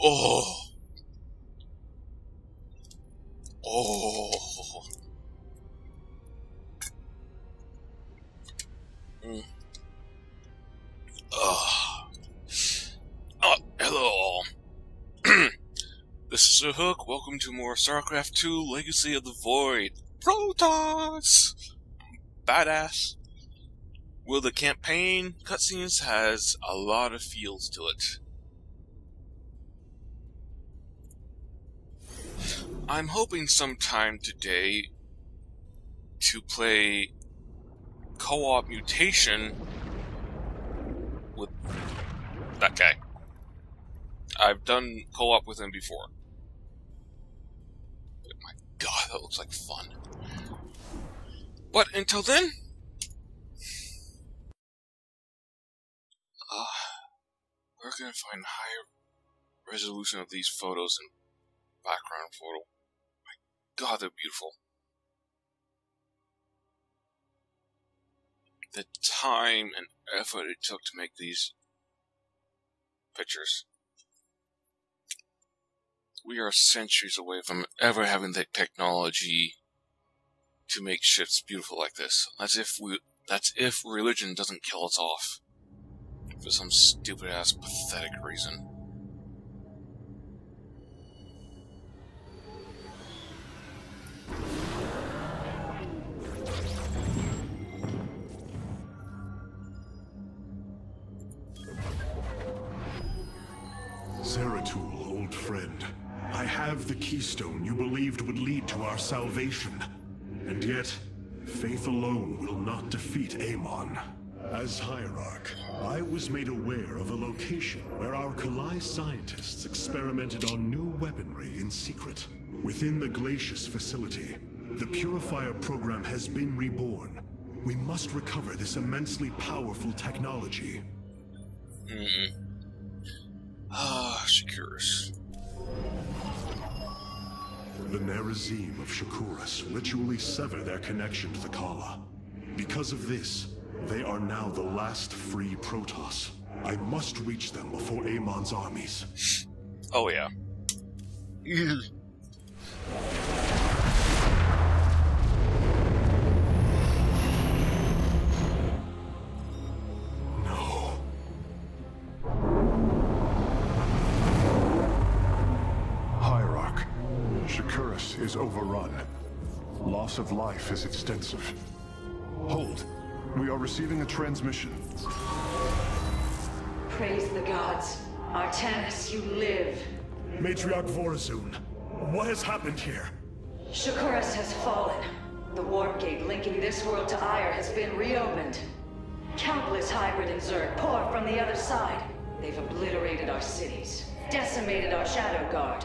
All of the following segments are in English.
Oh. Oh. Hello all. This is Sir Hook. Welcome to more StarCraft 2 Legacy of the Void. Protoss! Badass. Well, the campaign cutscenes has a lot of feels to it. I'm hoping sometime today to play co-op mutation with that guy. I've done co-op with him before. But my god, that looks like fun. But until then, we're gonna find higher resolution of these photos and background photo. My god, they're beautiful. The time and effort it took to make these pictures. We are centuries away from ever having the technology to make ships beautiful like this. That's if religion doesn't kill us off for some stupid ass pathetic reason. Zeratul, old friend, I have the keystone you believed would lead to our salvation. And yet, faith alone will not defeat Amon. As Hierarch, I was made aware of a location where our Kalai scientists experimented on new weaponry in secret. Within the Glacius facility, the Purifier program has been reborn. We must recover this immensely powerful technology. Shakuras. The Nerazim of Shakuras ritually sever their connection to the Kala. Because of this, they are now the last free Protoss. I must reach them before Amon's armies. Oh yeah. Shakuras is overrun. Loss of life is extensive. Hold. We are receiving a transmission. Praise the gods. Artanis, you live. Matriarch Vorazun, what has happened here? Shakuras has fallen. The warp gate linking this world to Ire has been reopened. Countless hybrid and Zerg pour from the other side. They've obliterated our cities, decimated our Shadow Guard.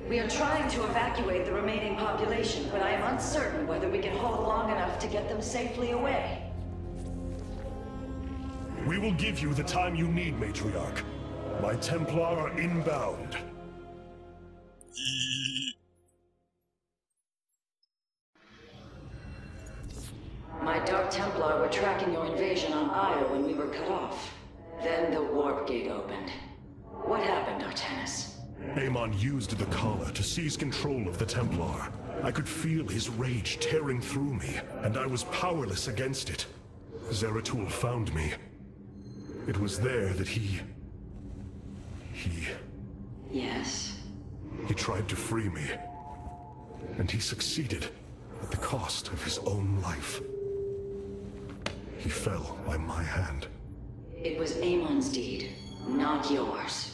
We are trying to evacuate the remaining population, but I am uncertain whether we can hold long enough to get them safely away. We will give you the time you need, Matriarch. My Templar are inbound. My Dark Templar were tracking your invasion on Ire when we were cut off. Then the warp gate opened. What happened, Artanis? Amon used the Kala to seize control of the Templar. I could feel his rage tearing through me, and I was powerless against it. Zeratul found me. It was there that he... Yes? He tried to free me. And he succeeded, at the cost of his own life. He fell by my hand. It was Amon's deed, not yours.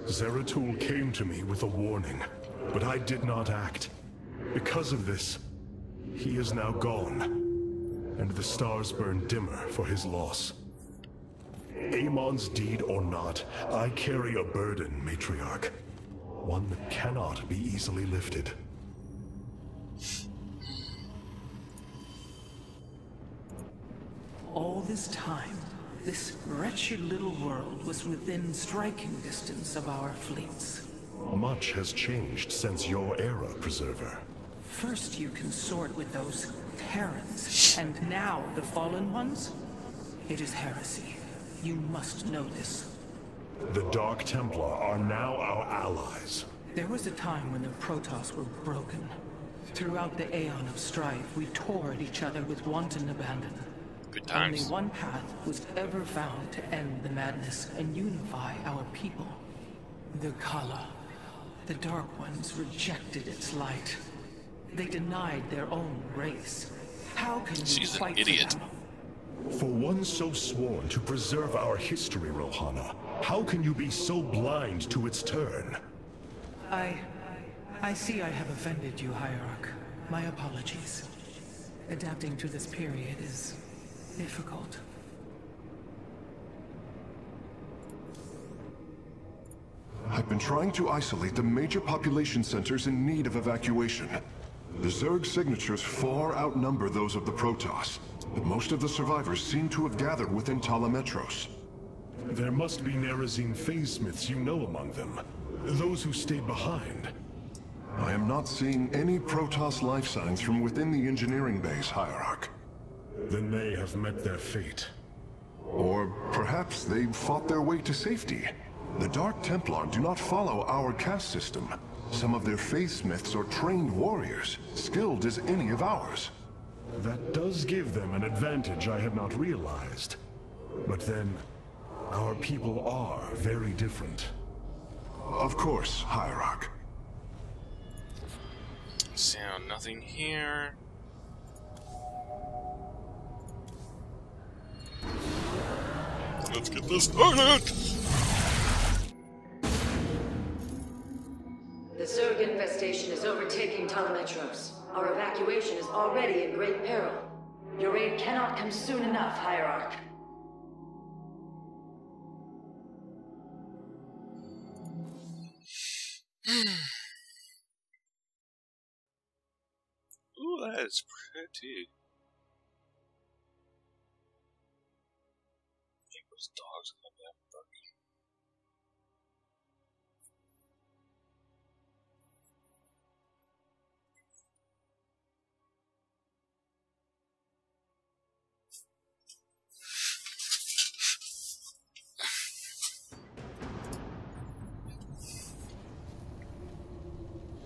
Zeratul came to me with a warning, but I did not act. Because of this, he is now gone, and the stars burn dimmer for his loss. Amon's deed or not, I carry a burden, Matriarch. One that cannot be easily lifted. All this time, this wretched little world was within striking distance of our fleets. Much has changed since your era, Preserver. First you consort with those Terrans, and now the Fallen Ones? It is heresy. You must know this. The Dark Templar are now our allies. There was a time when the Protoss were broken. Throughout the aeon of strife, we tore at each other with wanton abandon. Good Only times. one path was ever found to end the madness and unify our people. The Kala. The Dark Ones rejected its light. They denied their own race. How can you She's an fight idiot. for them? For one so sworn to preserve our history, Rohana, how can you be so blind to its turn? I see I have offended you, Hierarch. My apologies. Adapting to this period is difficult. I've been trying to isolate the major population centers in need of evacuation. The Zerg signatures far outnumber those of the Protoss, but most of the survivors seem to have gathered within Talametros. There must be Nerazine phase-smiths you know among them. Those who stayed behind. I am not seeing any Protoss life signs from within the engineering base, Hierarch. Then they have met their fate. Or perhaps they fought their way to safety. The Dark Templar do not follow our caste system. Some of their faithsmiths are trained warriors, skilled as any of ours. That does give them an advantage I had not realized. But then, our people are very different. Of course, Hierarch. Sound nothing here. Let's get this started! The Zerg infestation is overtaking Talametros. Our evacuation is already in great peril. Your aid cannot come soon enough, Hierarch. Ooh, that is pretty. I think those dogs are gonna be barking.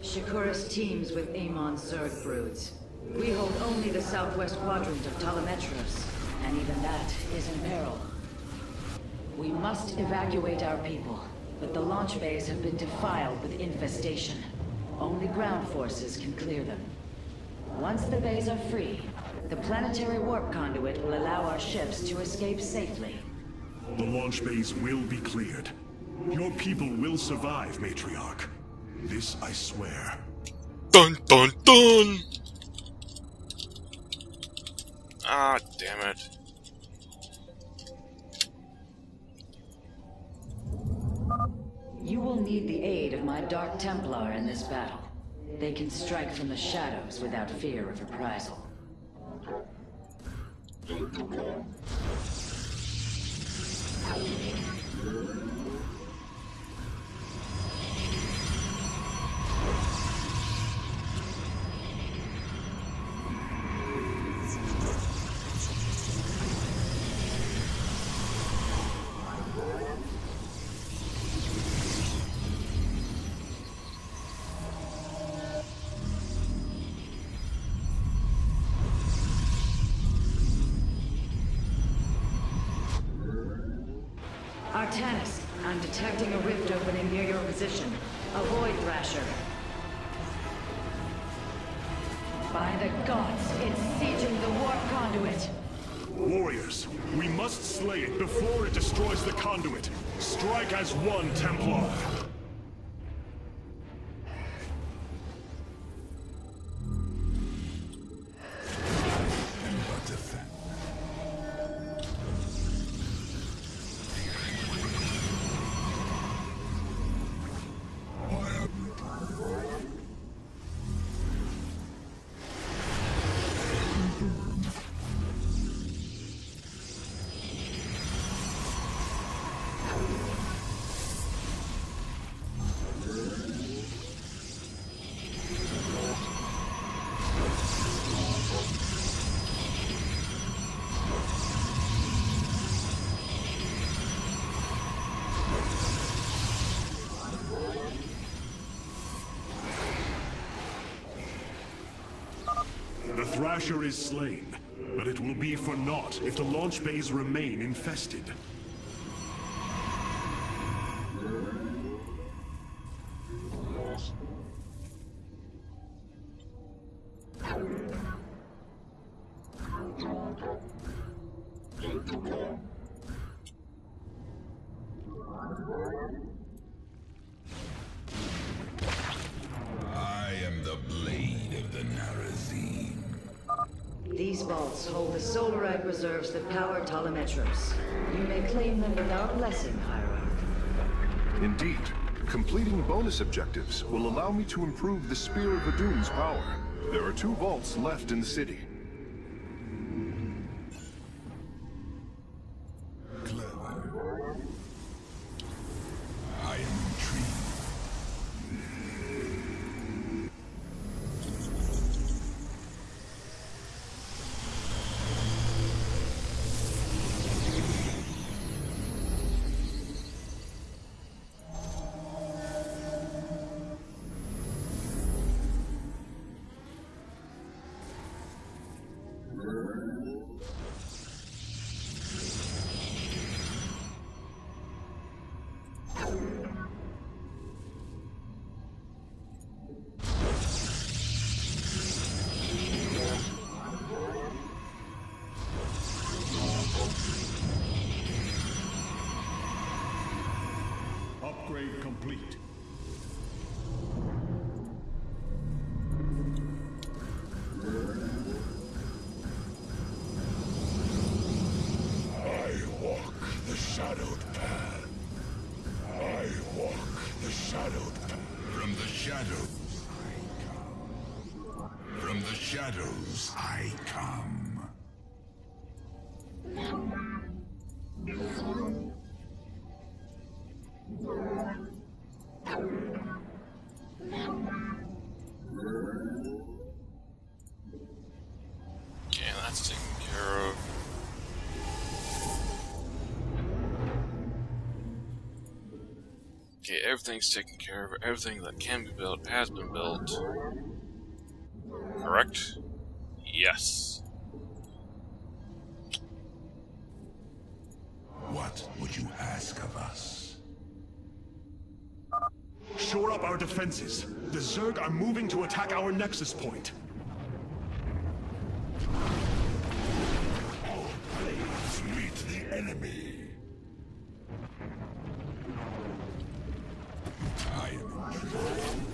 Shakuras teams with Amon's Zerg broods. We hold only the southwest quadrant of Talametros, and even that is in peril. We must evacuate our people, but the launch bays have been defiled with infestation. Only ground forces can clear them. Once the bays are free, the planetary warp conduit will allow our ships to escape safely. The launch bays will be cleared. Your people will survive, Matriarch. This I swear. Dun dun dun! Ah, damn it. You will need the aid of my Dark Templar in this battle. They can strike from the shadows without fear of reprisal. Artanis, I'm detecting a rift opening near your position. Avoid Thrasher. By the gods, it's sieging the warp conduit. Warriors, we must slay it before it destroys the conduit. Strike as one, Templar. Thrasher is slain, but it will be for naught if the launch bays remain infested. I am the blade of the Narazine. These vaults hold the solarite reserves that power Telemetros. You may claim them with our blessing, Hierarch. Indeed, completing bonus objectives will allow me to improve the Spear of Adun's power. There are 2 vaults left in the city. Clever. I am intrigued. Upgrade complete. I walk the shadowed path. I walk the shadowed path. From the shadows, I come. From the shadows, I come. Okay, that's taken care of. Okay, everything's taken care of. Everything that can be built has been built. Correct? Yes. What would you ask of us? Shore up our defenses. The Zerg are moving to attack our nexus point. Our blades meet the enemy. I am intrigued.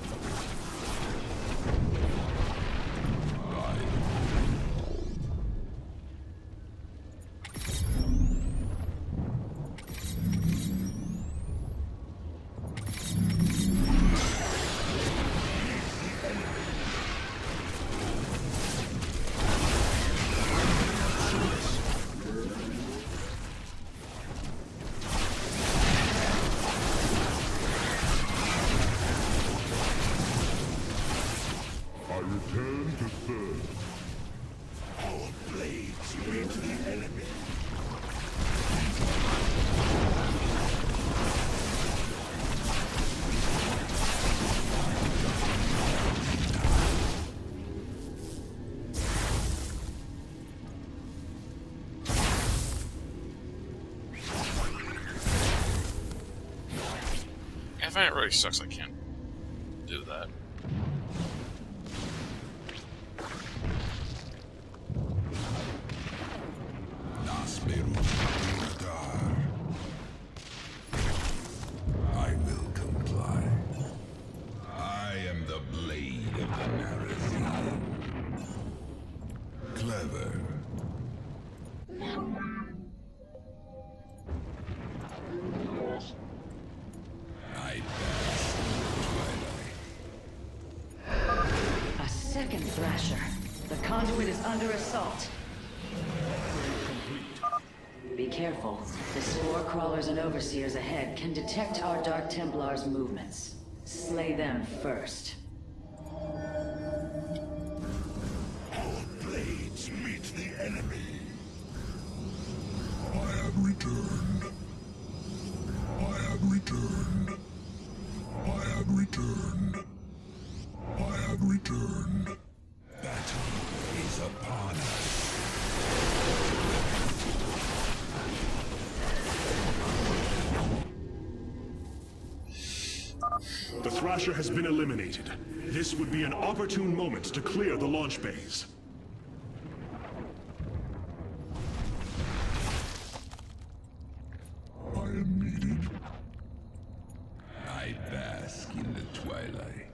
I return to third. Our blades meet the enemy. If it really sucks, I can't do that. I will comply. I am the blade of the Narazine. Clever. I pass the twilight. A second Thrasher. The conduit is under assault. Be careful. The spore crawlers and overseers ahead can detect our Dark Templars' movements. Slay them first. Our blades meet the enemy. I have returned. I have returned. I have returned. I have returned. Battle is upon The Thrasher has been eliminated. This would be an opportune moment to clear the launch bays. I am needed. I bask in the twilight.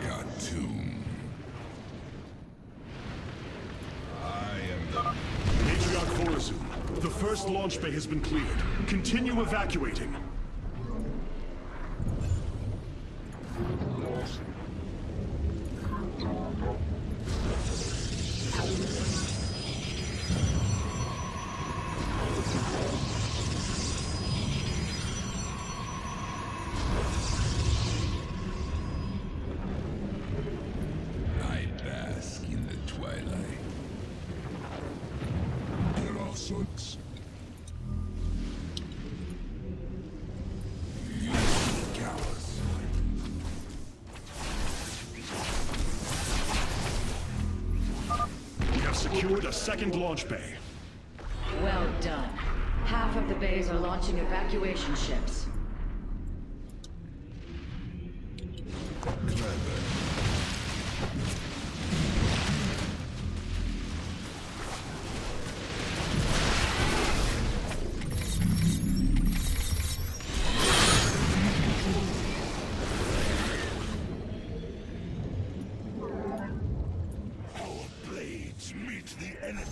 Cartoon. I am the... Matriarch Vorazun, the first launch bay has been cleared. Continue evacuating. I bask in the twilight. There are suns. You cowards. We have secured a second launch bay. Well done. Half of the bays are launching evacuation ships. Clever. Our blades meet the enemy.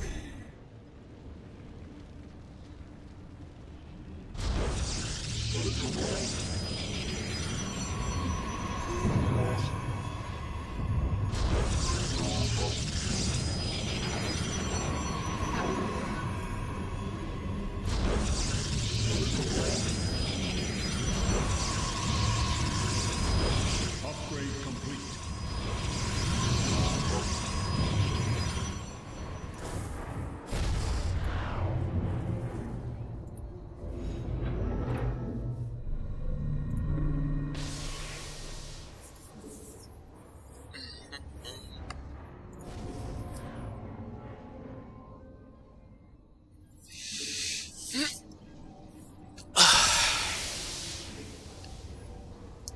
Upgrade complete.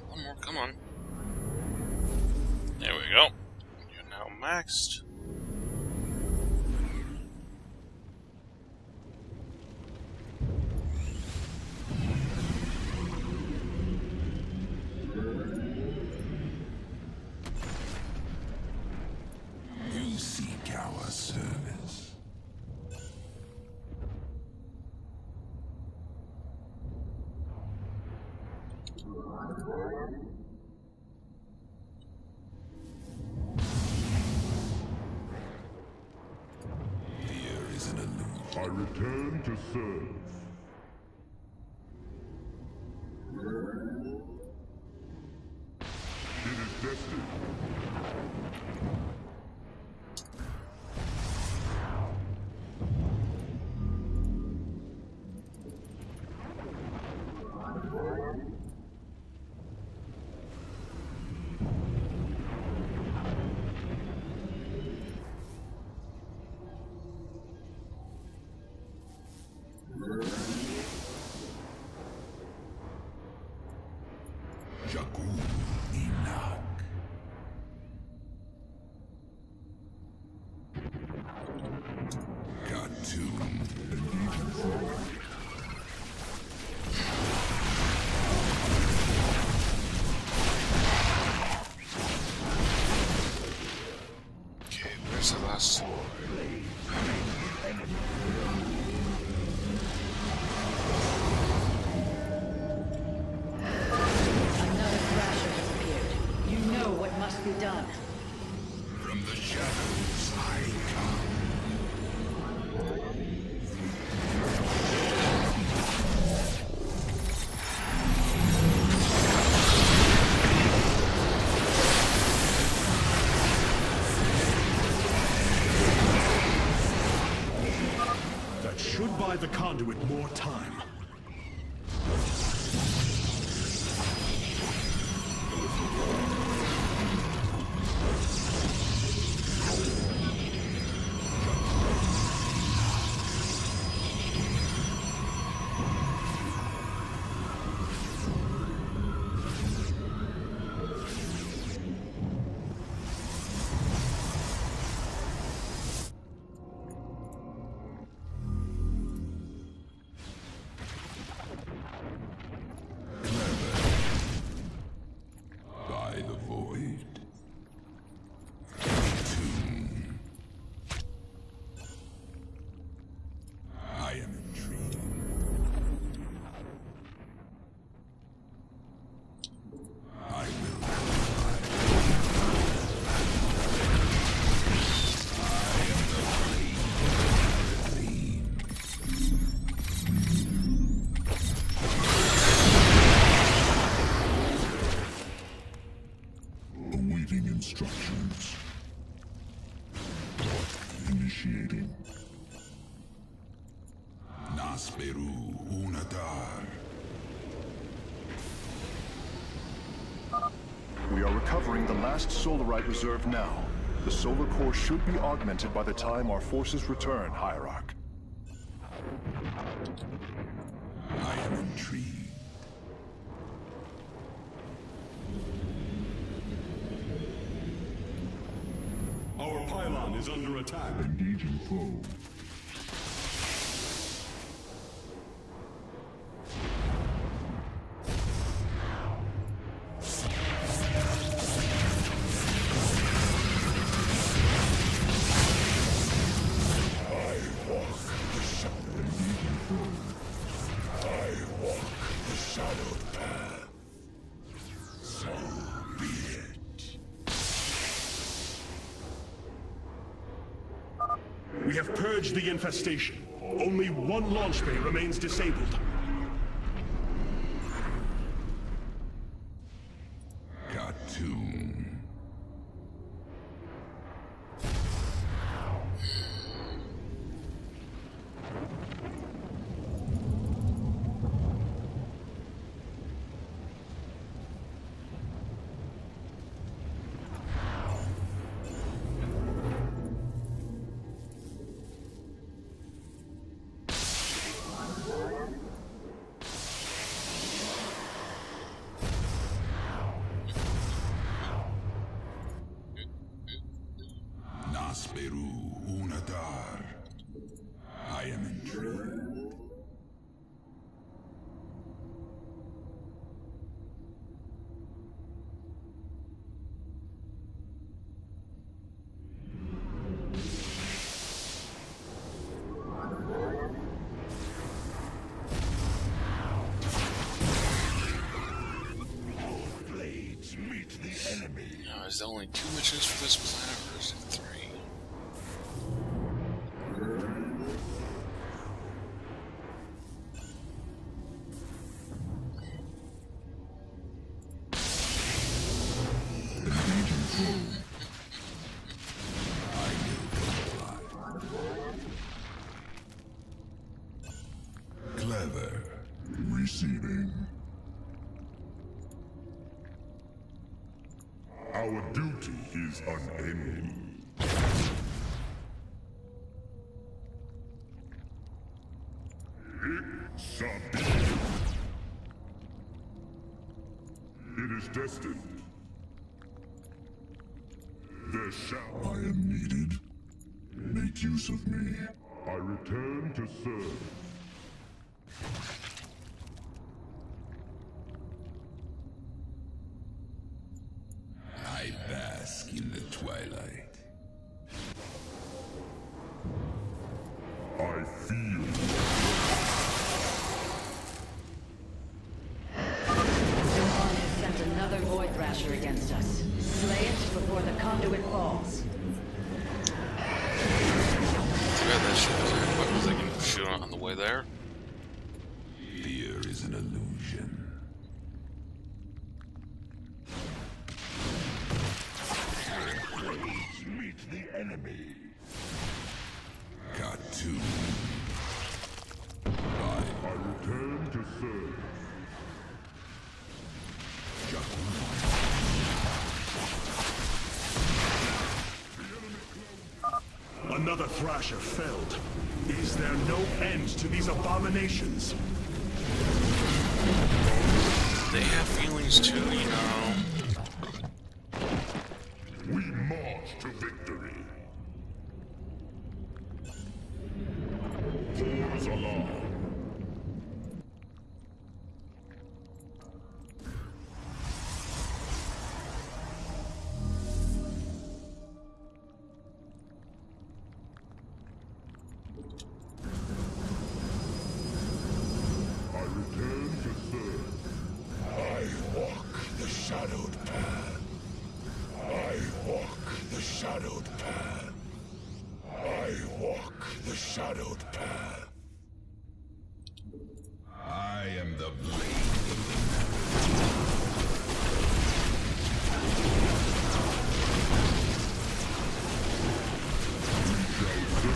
One more, come on. There we go. You're now maxed. You seek our service. Fear is an illusion. I return to serve. It is destined. Jakku Inak. Cartoon. Okay, where's the last sword? Another Thrasher has appeared. You know what must be done. From the shadows I come. That should buy the conduit more time. Initiating. Nasperu Unadar. We are recovering the last solarite reserve now. The solar core should be augmented by the time our forces return, Hierarch. I am intrigued. Our pylon is under attack. Engaging foe. We have purged the infestation. Only one launch bay remains disabled. Cartoon. Nasperu Unadar. I am intrigued. Blades meet the enemy. Now, is there only 2 missions for this planet, or is it 3? Clever. Receiving. Our duty is unending. It is destined. There shall I am needed. Make use of me. I return to serve. I bask in the twilight. I feel. Zimon has sent another Void Thrasher against us. Slay it before the conduit falls. Yeah, that shit was there. What was I going to shoot on the way there? Fear is an illusion. Blades meet the enemy. Cartoon. I return to serve. Another Thrasher felled. Is there no end to these abominations? They have feelings too, you know. We march to victory. Force alarm. I return to serve. I walk the shadowed path. I walk the shadowed path. I walk the shadowed path. I am the blade. We shall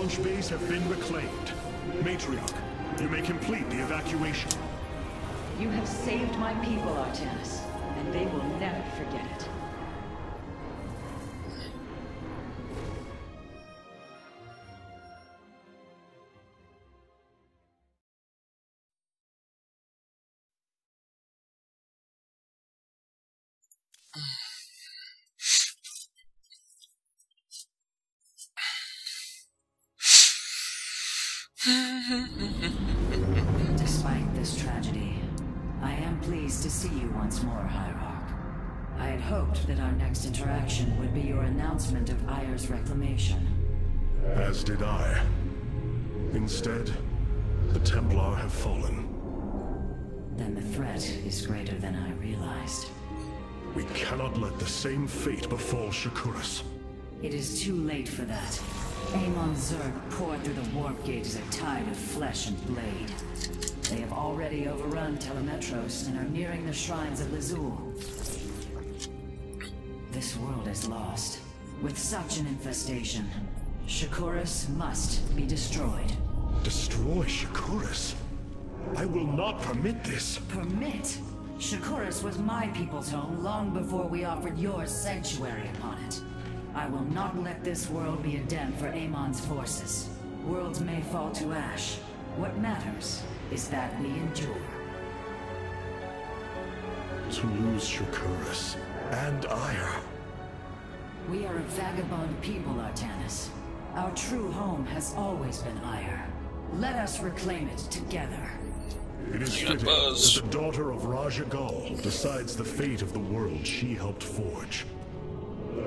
launch bays have been reclaimed. Matriarch, you may complete the evacuation. You have saved my people, Artanis, and they will never forget it. Despite this tragedy, I am pleased to see you once more, Hierarch. I had hoped that our next interaction would be your announcement of Ayer's reclamation. As did I. Instead, the Templar have fallen. Then the threat is greater than I realized. We cannot let the same fate befall Shakuras. It is too late for that. Amon Zerg poured through the warp gate as a tide of flesh and blade. They have already overrun Telemetros and are nearing the shrines of Lazul. This world is lost. With such an infestation, Shakuras must be destroyed. Destroy Shakuras? I will not permit this. Permit? Shakuras was my people's home long before we offered yours sanctuary upon it. I will not let this world be a den for Amon's forces. Worlds may fall to ash. What matters is that we endure. To lose Shakuras and Ayer. We are a vagabond people, Artanis. Our true home has always been Ayer. Let us reclaim it together. It is fitting that the daughter of Raja Gal decides the fate of the world she helped forge.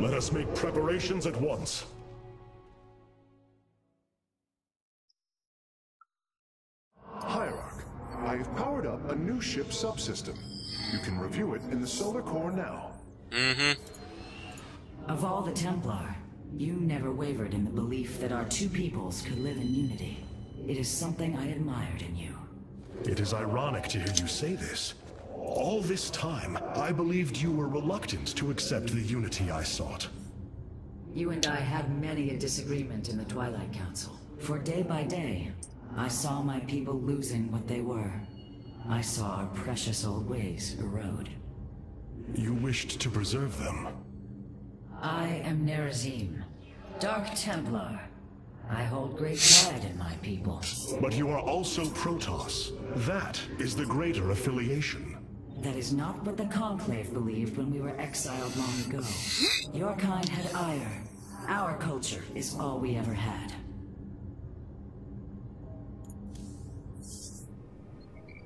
Let us make preparations at once. Hierarch, I have powered up a new ship subsystem. You can review it in the solar core now. Of all the Templar, you never wavered in the belief that our two peoples could live in unity. It is something I admired in you. It is ironic to hear you say this. All this time, I believed you were reluctant to accept the unity I sought. You and I had many a disagreement in the Twilight Council. For day by day, I saw my people losing what they were. I saw our precious old ways erode. You wished to preserve them. I am Nerazim, Dark Templar. I hold great pride in my people. But you are also Protoss. That is the greater affiliation. That is not what the Conclave believed when we were exiled long ago. Your kind had ire. Our culture is all we ever had.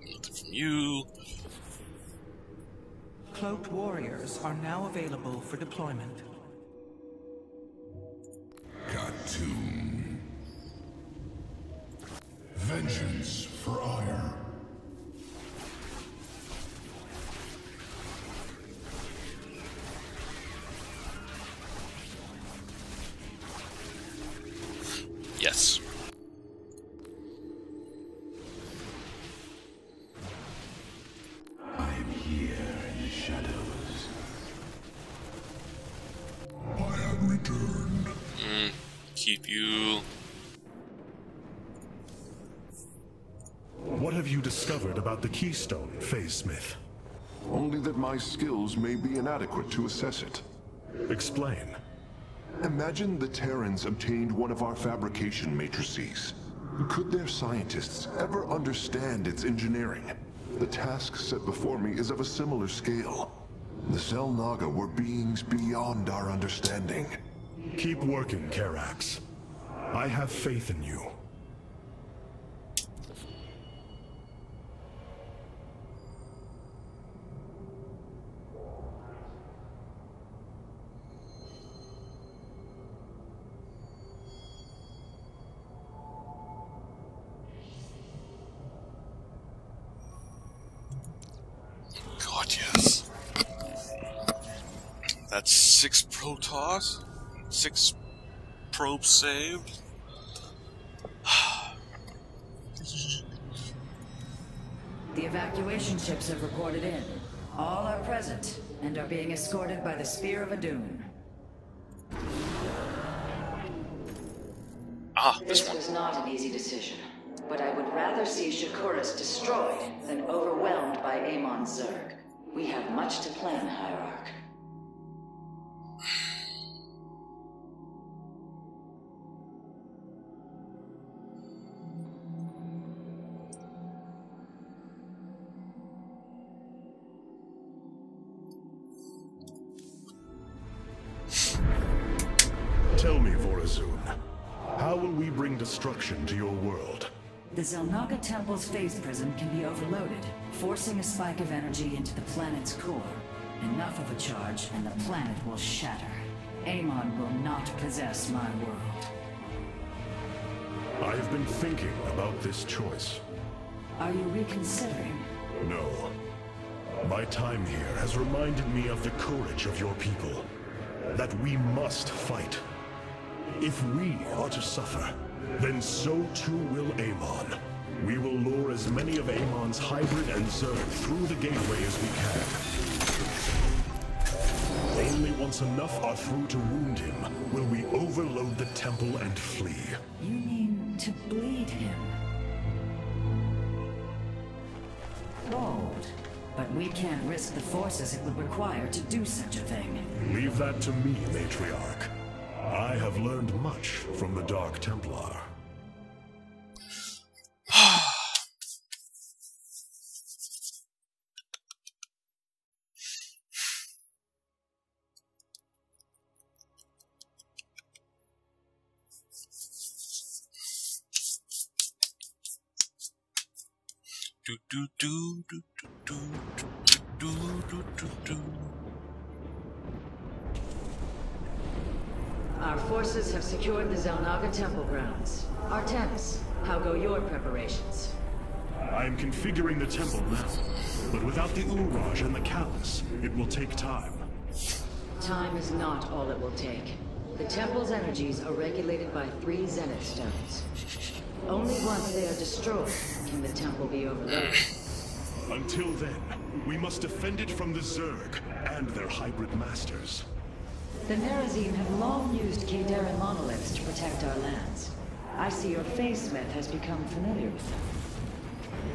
Nothing from you. Cloaked warriors are now available for deployment. Khatum. Vengeance for Ayer. Yes. I am here in the shadows. I have returned. Keep you. What have you discovered about the Keystone, Phase Smith? Only that my skills may be inadequate to assess it. Explain. Imagine the Terrans obtained one of our fabrication matrices. Could their scientists ever understand its engineering? The task set before me is of a similar scale. The Cell Naga were beings beyond our understanding. Keep working, Karax. I have faith in you. God, yes. That's 6 Protoss, 6 probes saved. The evacuation ships have reported in. All are present and are being escorted by the Spear of Adun. This one. was not an easy decision, but I would rather see Shakuras destroyed than overwhelmed by Amon's Zerg. We have much to plan, Hierarch. Tell me, Vorazun, how will we bring destruction to your world? The Zelnaga Temple's phase prism can be overloaded, forcing a spike of energy into the planet's core. Enough of a charge, and the planet will shatter. Amon will not possess my world. I have been thinking about this choice. Are you reconsidering? No. My time here has reminded me of the courage of your people. That we must fight. If we are to suffer, then so too will Amon. We will lure as many of Amon's hybrid and Zerg through the gateway as we can. Only once enough are through to wound him will we overload the temple and flee. You mean to bleed him? Bold. But we can't risk the forces it would require to do such a thing. Leave that to me, Matriarch. I have learned much from the Dark Templar. Our forces have secured the Zelnaga Temple grounds. Artemis, how go your preparations? I am configuring the temple now, but without the Uraj and the Callus, it will take time. Time is not all it will take. The temple's energies are regulated by 3 Zenith stones. Only once they are destroyed can the temple be overloaded. Until then, we must defend it from the Zerg and their hybrid masters. The Nerazim have long used Kadaran monoliths to protect our lands. I see your Phasesmith has become familiar with them.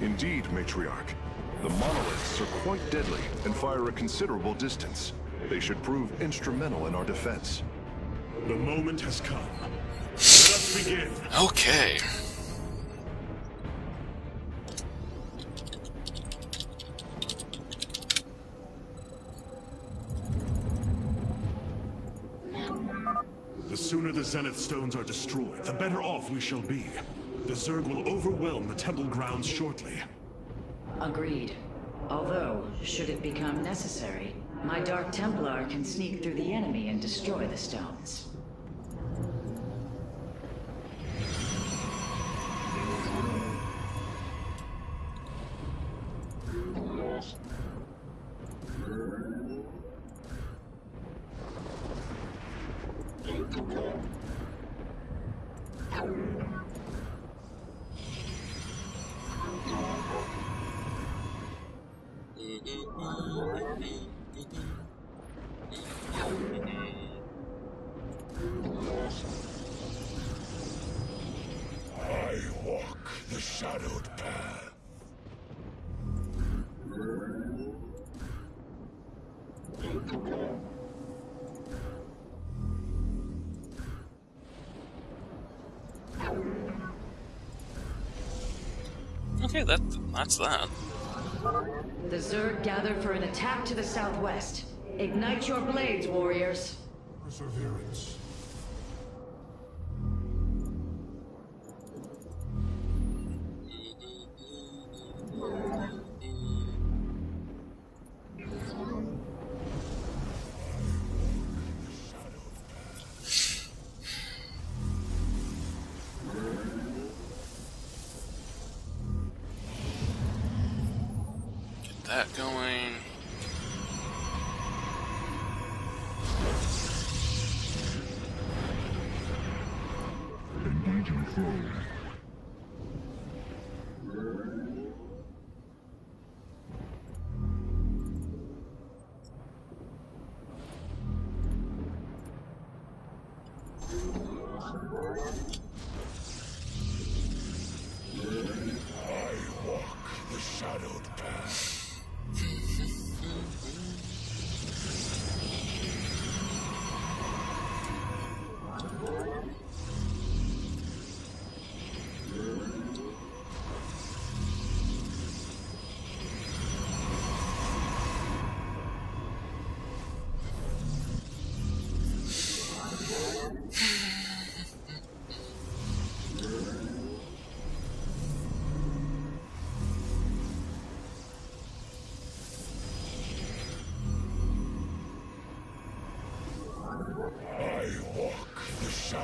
Indeed, Matriarch. The monoliths are quite deadly and fire a considerable distance. They should prove instrumental in our defense. The moment has come. Let us begin. Okay. The sooner the Zenith stones are destroyed, the better off we shall be. The Zerg will overwhelm the temple grounds shortly. Agreed. Although, should it become necessary, my Dark Templar can sneak through the enemy and destroy the stones. I walk the shadowed path. Okay, that's that. The Zerg gather for an attack to the southwest. Ignite your blades, warriors. Perseverance. Get that going.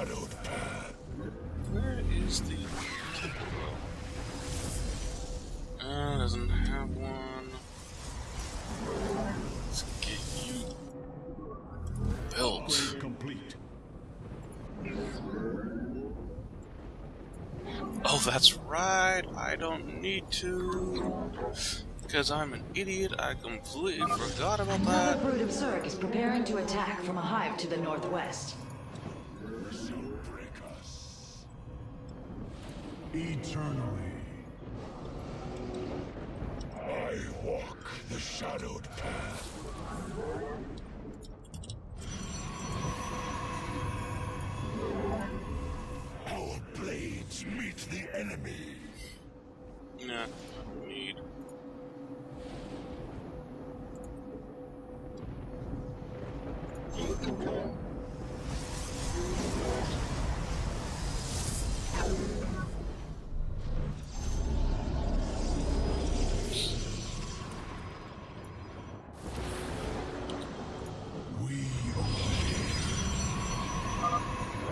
shadowed path. Where is the doesn't have one. Let's get you built. Upgrade complete. Oh, that's right. I don't need to. Because I'm an idiot, I completely forgot about Another that. brood of Zerg is preparing to attack from a hive to the northwest. Break us. Eternally. I walk the shadowed path. Our blades meet the enemy. Nah, don't need.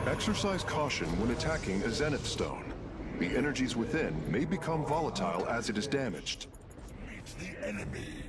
Exercise caution when attacking a Zenith Stone. The energies within may become volatile as it is damaged. Meet the enemy.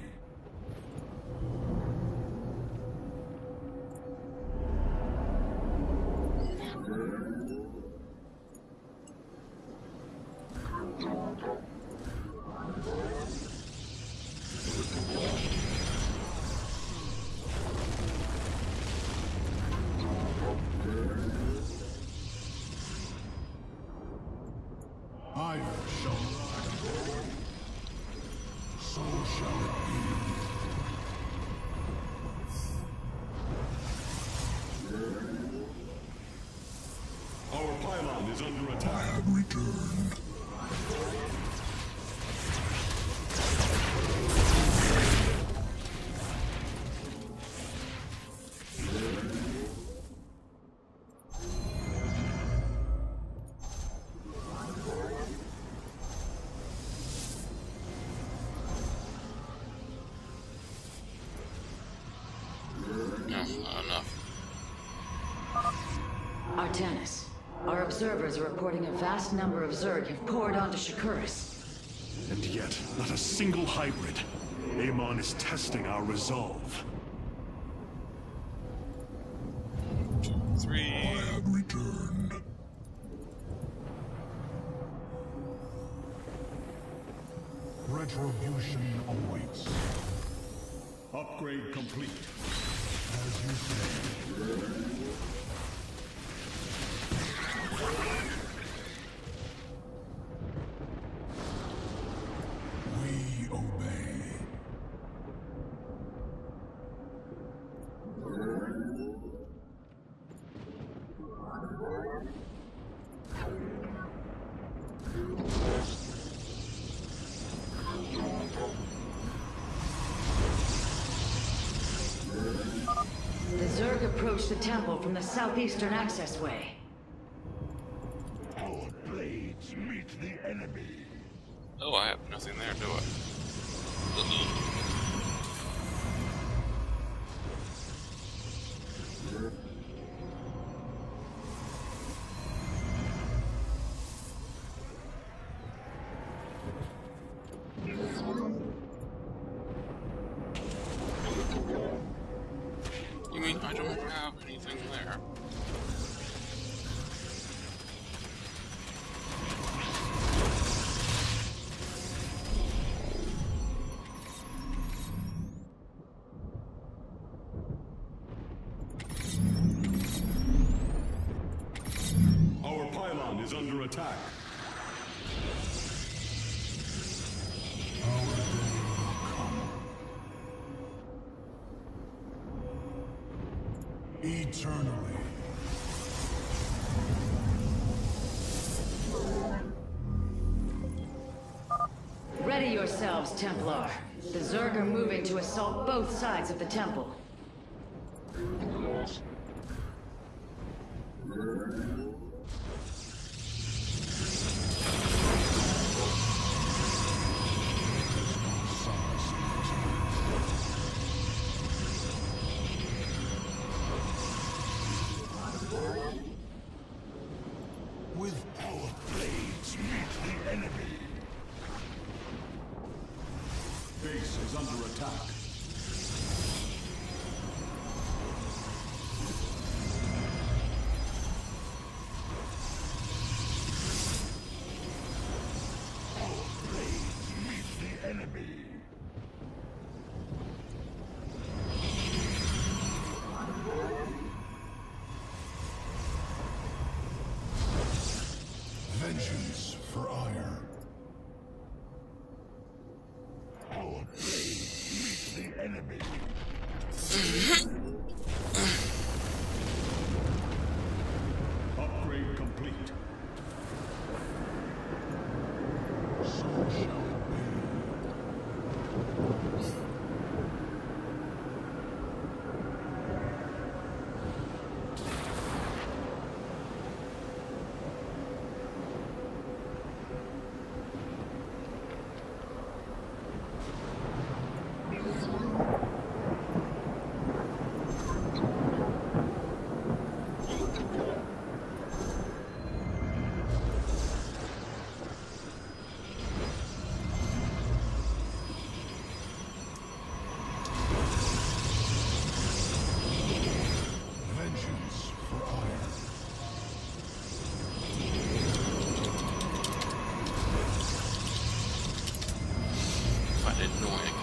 Iron shall rise. So shall it be. Our pylon is under attack. Have returned. No, not enough. Artanis, our observers are reporting a vast number of Zerg have poured onto Shakuris. And yet, not a single hybrid. Amon is testing our resolve. 2, 3. Have returned. Retribution awaits. Upgrade complete. As you say. We obey. The Zerg approach the temple from the southeastern accessway. Our blades meet the enemy. Oh, I have nothing there, do I? You mean I don't have anything there? Our pylon is under attack. Our day will come. Eternally. Ready yourselves, Templar. The Zerg are moving to assault both sides of the temple. Upgrade complete. So shall it be. Vengeance for ire. Find it annoying.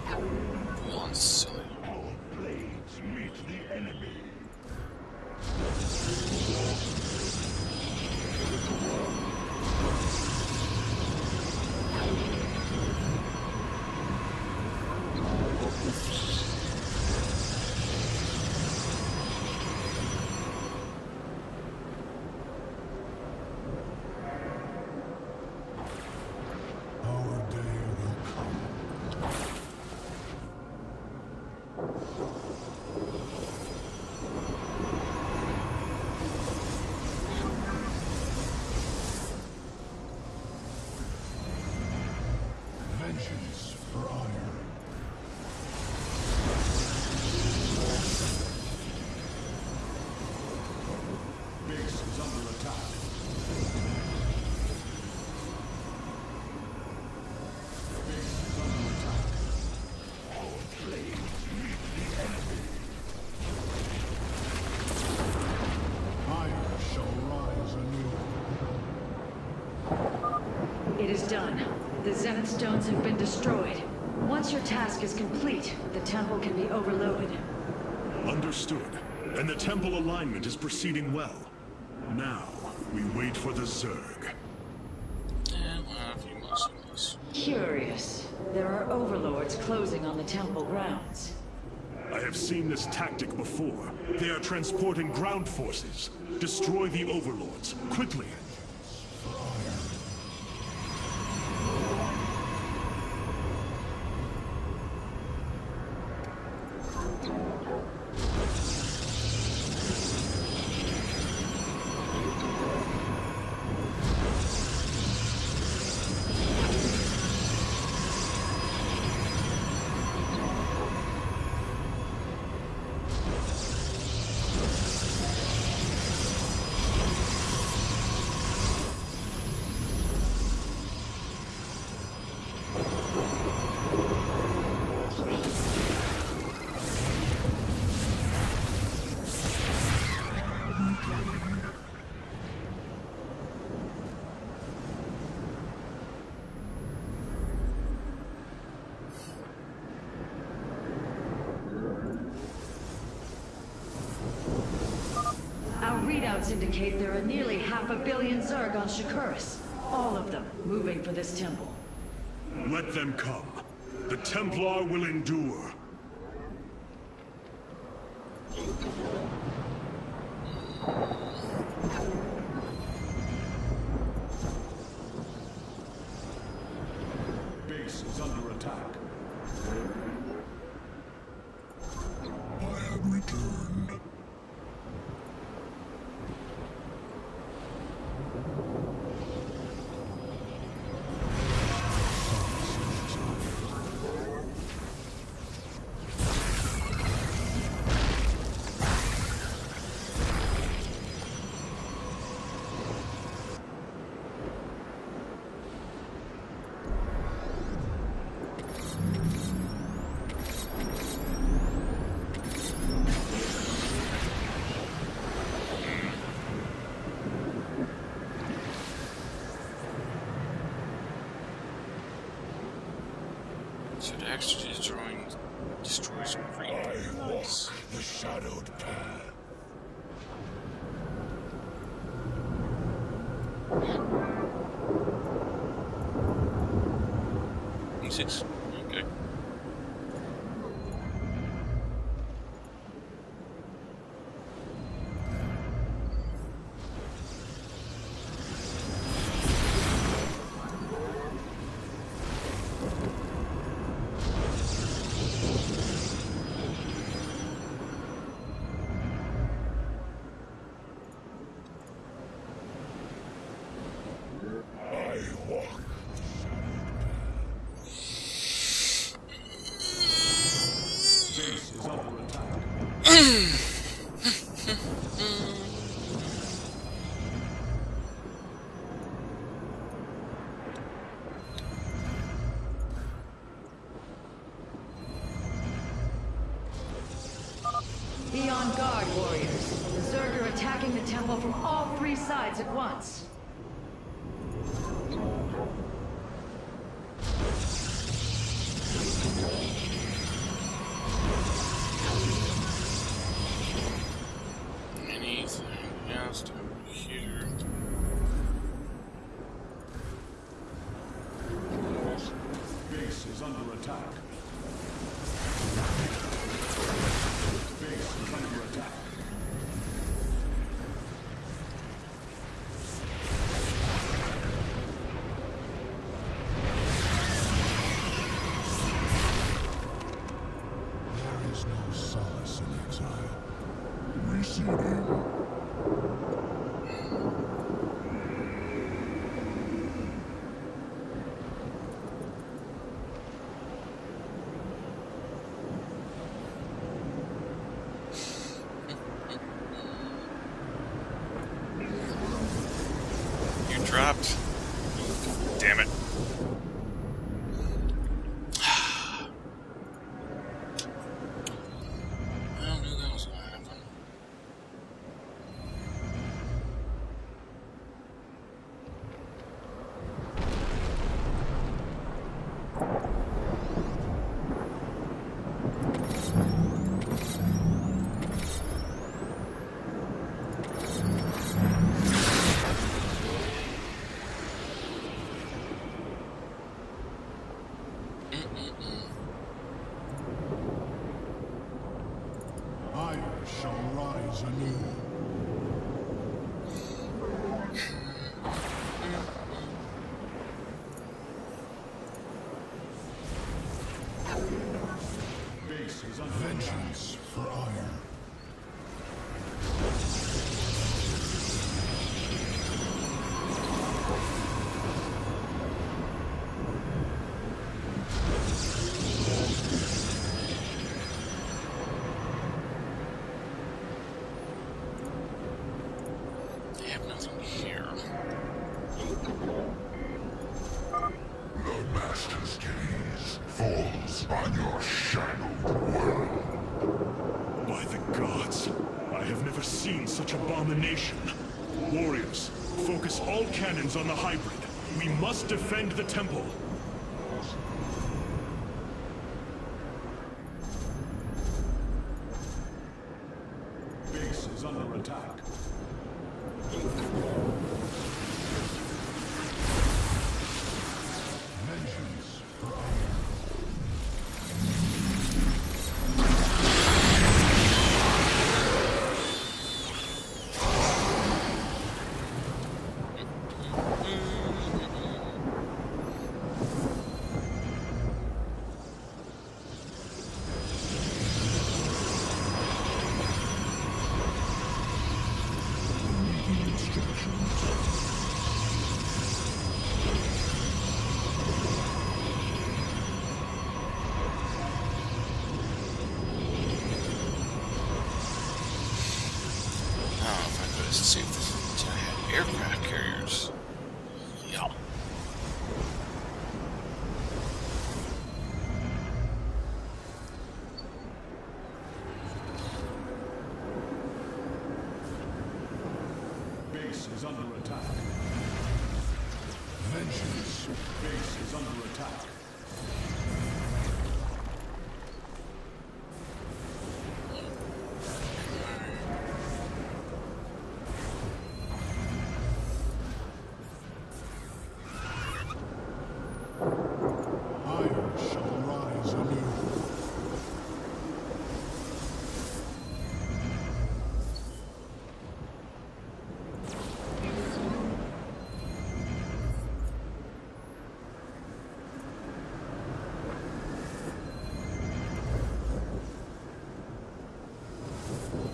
Come on, silly. Our blades meet the enemy. Our day will come. Vengeance for ire. Base is under attack. Base is under attack. Our blades meet the enemy. Ire shall rise anew. It is done. The Zenith Stones have been destroyed. Once your task is complete, the temple can be overloaded. Understood. And the temple alignment is proceeding well. Now, we wait for the Zerg. Yeah, we'll have a few months on this. Curious. There are overlords closing on the temple grounds. I have seen this tactic before. They are transporting ground forces. Destroy the overlords, quickly. Our readouts indicate there are nearly 500 million Zerg on Shakuras. All of them moving for this temple. Let them come. The Templar will endure. Base is under attack. I have returned. So it actually destroys green I walk bullets. the shadowed path. E6. Okay. Be on guard, warriors. The Zerg are attacking the temple from all three sides at once. Anything else down here? Base is under attack. Base is under attack. There is no solace in exile. Receding. You dropped. Damn it. I knew that was gonna happen. Fire shall rise anew. Base is under Vengeance for ire. They have nothing here. The Master's gaze falls on your shadowed world. By the gods, I have never seen such abomination. Warriors, focus all cannons on the hybrid. We must defend the temple. Base is under attack. Vengeance for ire. Oh, if I could see if this had aircraft carriers. Yeah. Base is under attack. Vengeance. Base is under attack. Ire shall rise anew.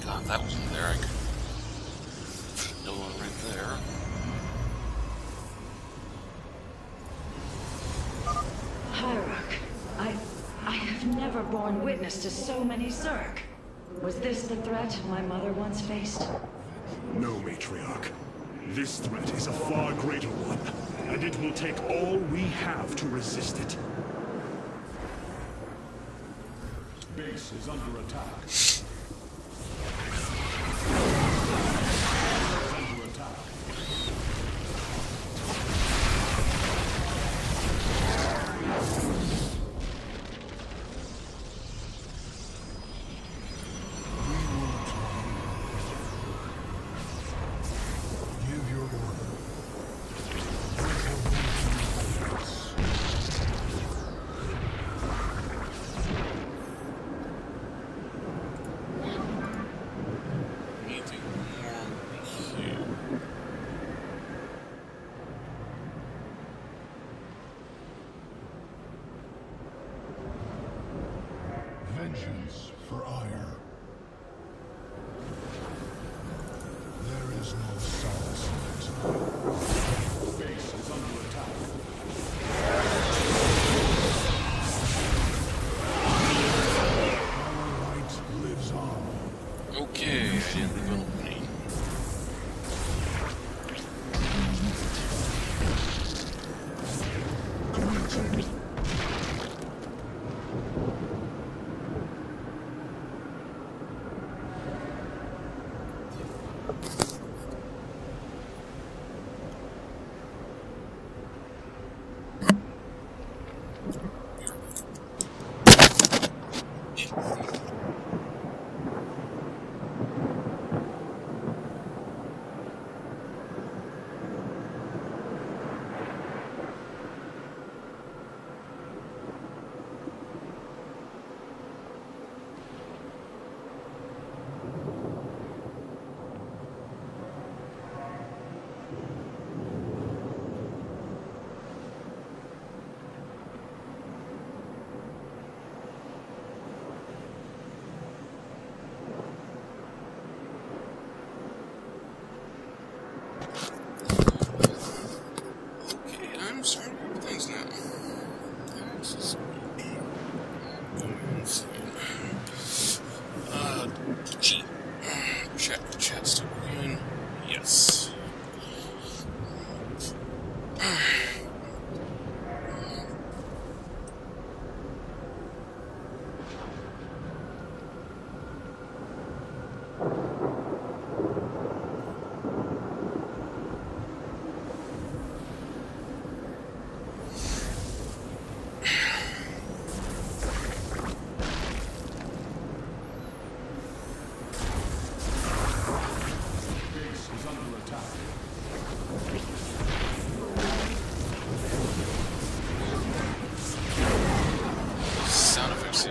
God, that wasn't there. I could. No one right there. Hierarch, I have never borne witness to so many Zerg. Was this the threat my mother once faced? No, Matriarch. This threat is a far greater one, and it will take all we have to resist it. Base is under attack. Under attack. Vengeance for ire. There is no solace in it. Base is under attack. Our light lives on. Okay, I didn't leave an opening. I'm starting to do things now. This is insane. G. Check chest again. Yes.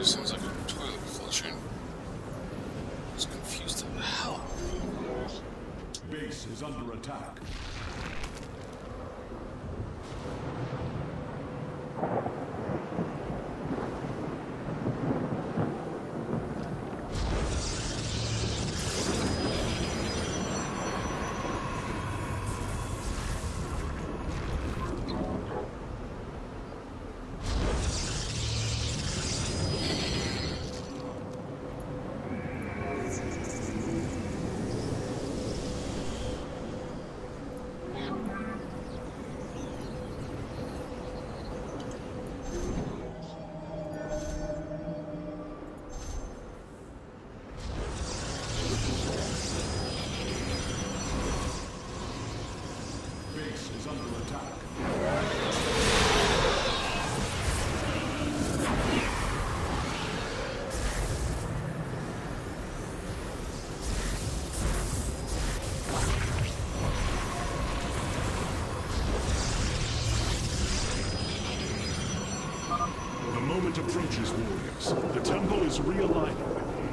Sounds like a toilet flushing. I was confused as hell. Base is under attack. The moment approaches, warriors. The temple is realigning.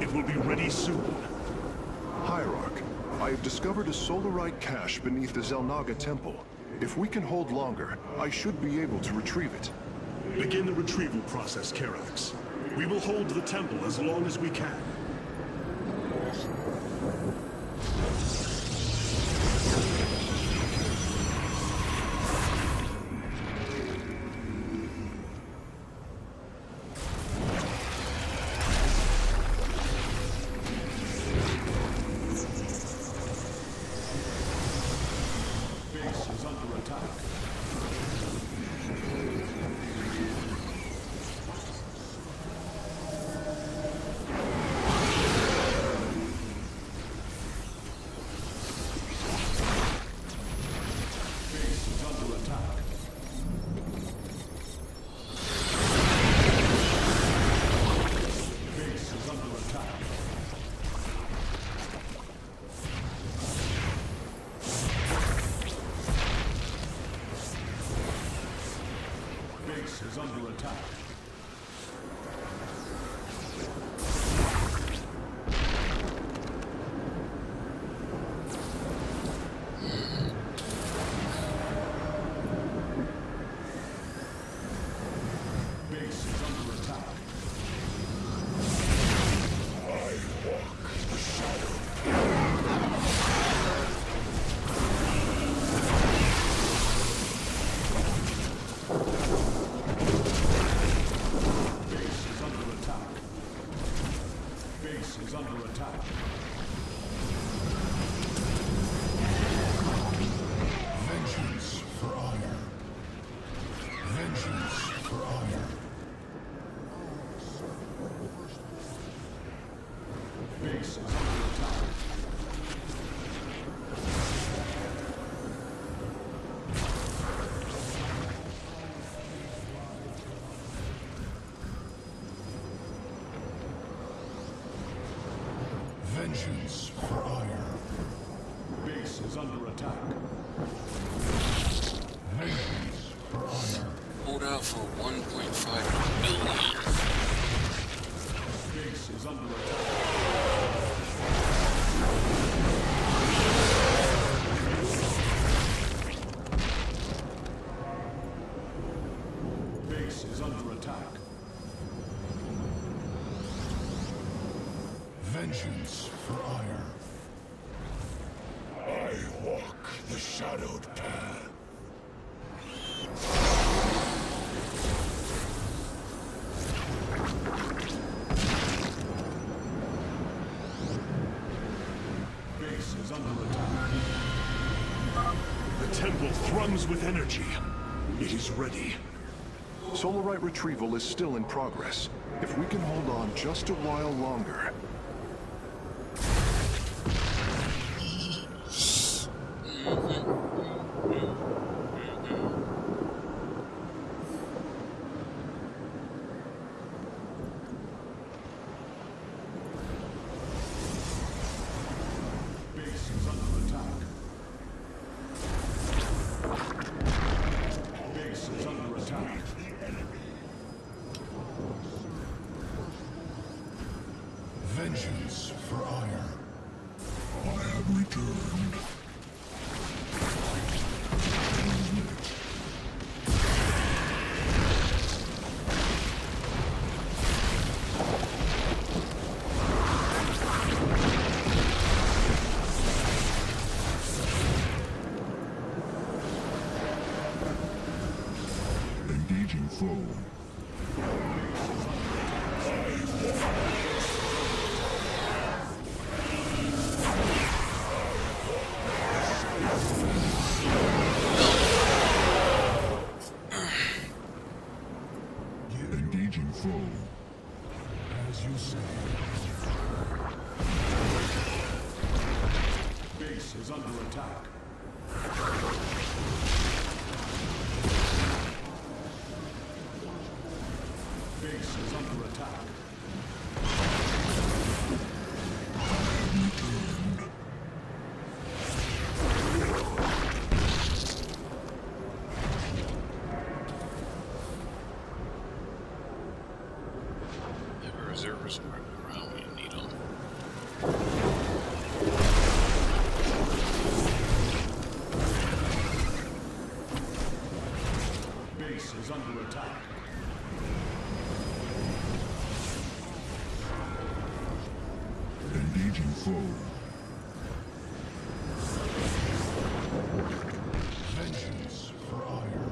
It will be ready soon. Hierarch, I have discovered a solarite cache beneath the Zelnaga temple. If we can hold longer, I should be able to retrieve it. Begin the retrieval process, Karax. We will hold the temple as long as we can. is under attack. Vengeance for honor. Vengeance for honor. Base is under attack. Vengeance for ire. Base is under attack. Vengeance for honor. Hold out for 1.5 billion. Base is under attack. Base is under attack. Vengeance for ire. I walk the shadowed path. Base is under attack. The temple thrums with energy. It is ready. Solarite retrieval is still in progress. If we can hold on just a while longer. Base is under attack. Base is under attack. Vengeance for ire. I have returned. Engaging foe. Engaging foe. As you say. Base is under attack. Base is under attack. Have a reservist around when you need them. Base is under attack. Engaging foe. Vengeance for ire.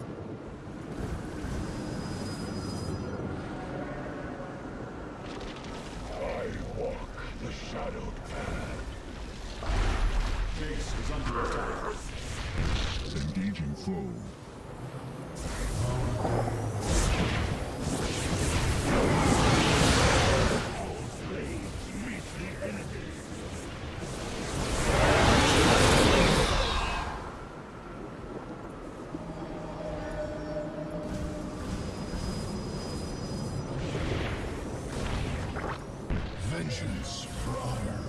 I walk the shadowed path. Base is under attack. Engaging foe. Vengeance for ire.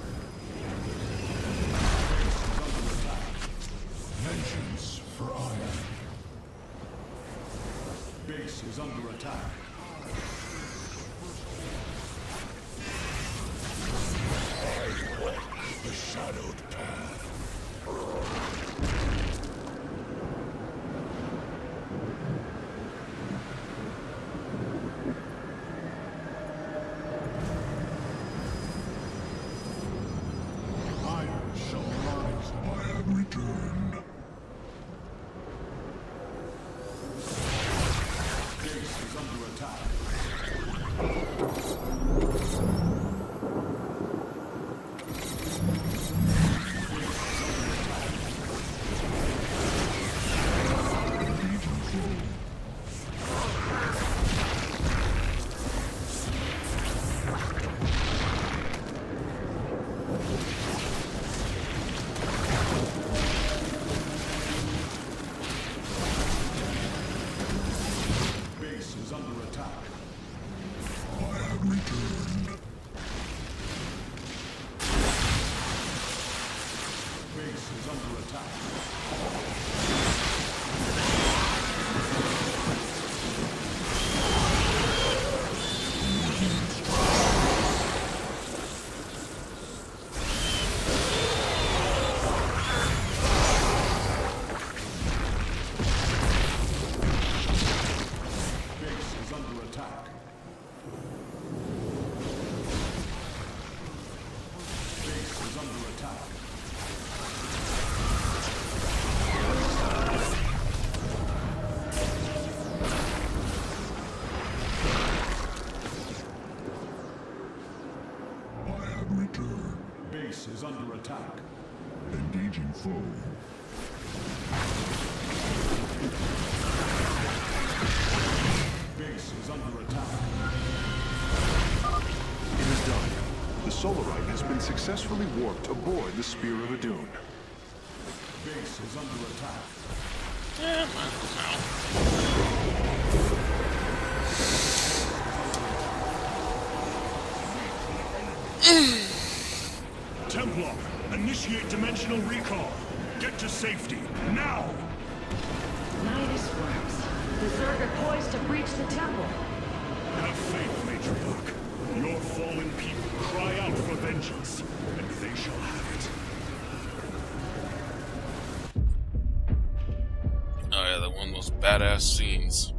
Vengeance for ire. Base is under attack. I walk the shadowed path. Ire shall rise. I have returned. Base is under attack. returned. Base is under attack. Base is under attack. Engaging foe. Base is under attack. It is done. The Solarite has been successfully warped aboard the Spear of Adun. Base is under attack. Yeah, might as well. Templar, initiate dimensional recall. Get to safety, now! Midas works. The Zerg are poised to breach the temple. Have faith, Matriarch. Your fallen people cry out for vengeance, and they shall have it. Oh yeah, that one of those badass scenes.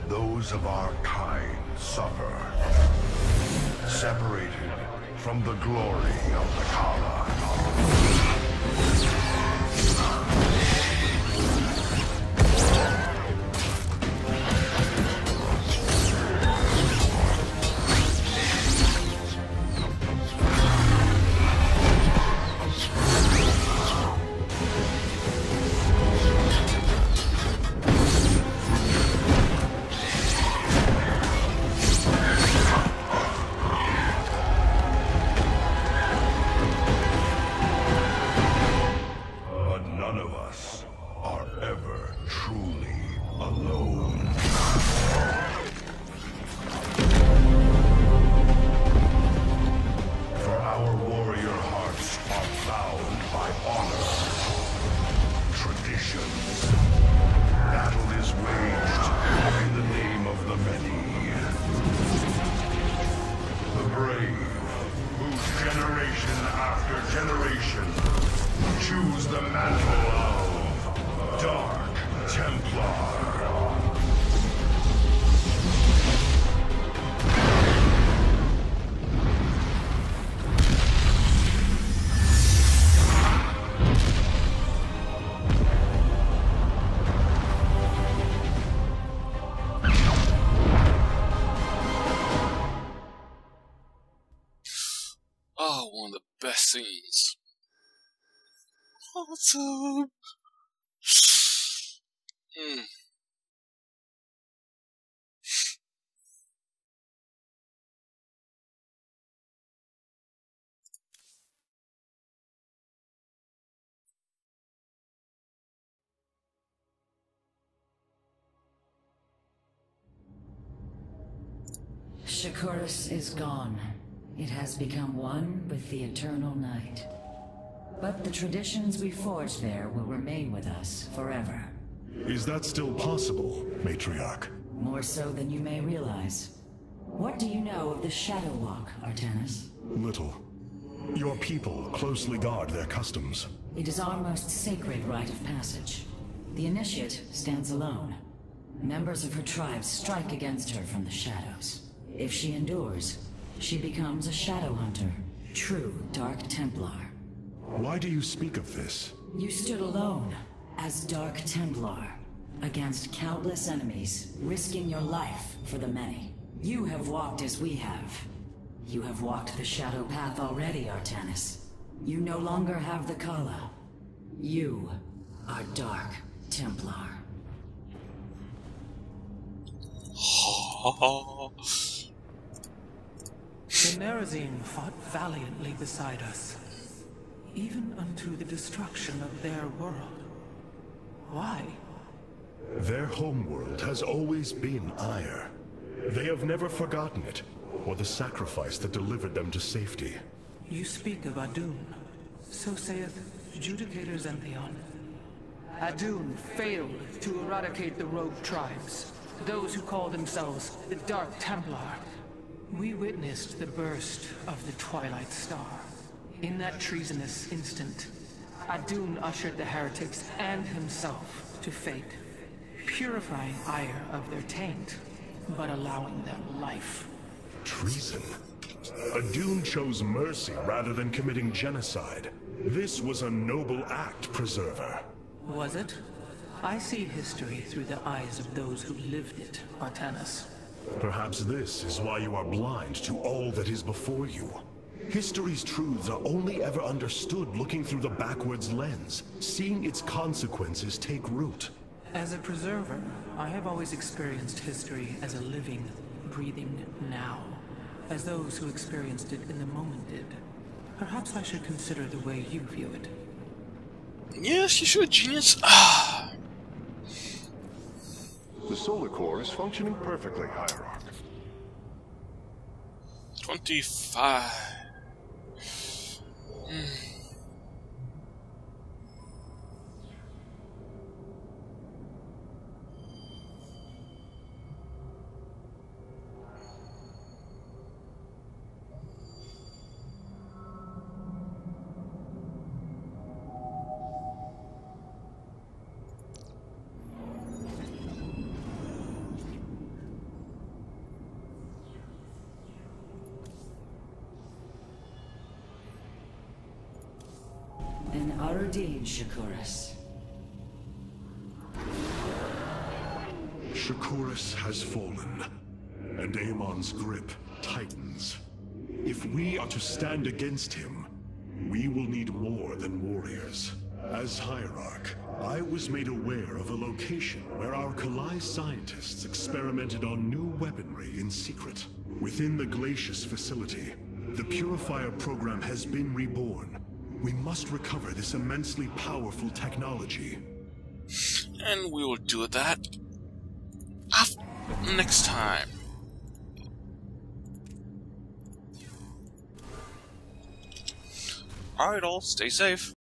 Those of our kind suffer, separated from the glory of the Kala. Choose the mantle of Dark Templar. Oh, one of the best scenes. Awesome. Shakuras is gone. It has become one with the eternal night. But the traditions we forged there will remain with us forever. Is that still possible, Matriarch? More so than you may realize. What do you know of the Shadow Walk, Artanis? Little. Your people closely guard their customs. It is our most sacred rite of passage. The Initiate stands alone. Members of her tribe strike against her from the shadows. If she endures, she becomes a Shadow Hunter, true Dark Templar. Why do you speak of this? You stood alone, as Dark Templar, against countless enemies, risking your life for the many. You have walked as we have. You have walked the shadow path already, Artanis. You no longer have the Kala. You are Dark Templar. The Nerazine fought valiantly beside us, even unto the destruction of their world. Why? Their homeworld has always been Ire. They have never forgotten it, or the sacrifice that delivered them to safety. You speak of Adun. So saith Judicator Zentheon. Adun failed to eradicate the rogue tribes, those who call themselves the Dark Templar. We witnessed the burst of the Twilight Star. In that treasonous instant, Adun ushered the heretics and himself to fate, purifying Ire of their taint, but allowing them life. Treason? Adun chose mercy rather than committing genocide. This was a noble act, Preserver. Was it? I see history through the eyes of those who lived it, Artanis. Perhaps this is why you are blind to all that is before you. History's truths are only ever understood looking through the backwards lens, seeing its consequences take root. As a preserver, I have always experienced history as a living, breathing now, as those who experienced it in the moment did. Perhaps I should consider the way you view it. Yes, you should, genius. The solar core is functioning perfectly, Hierarch. 25. An Arudine, Shakuras. Shakuras has fallen, and Amon's grip tightens. If we are to stand against him, we will need more than warriors. As Hierarch, I was made aware of a location where our Kalai scientists experimented on new weaponry in secret. Within the Glacius facility, the Purifier program has been reborn. We must recover this immensely powerful technology. And we will do that next time. Alright all, stay safe.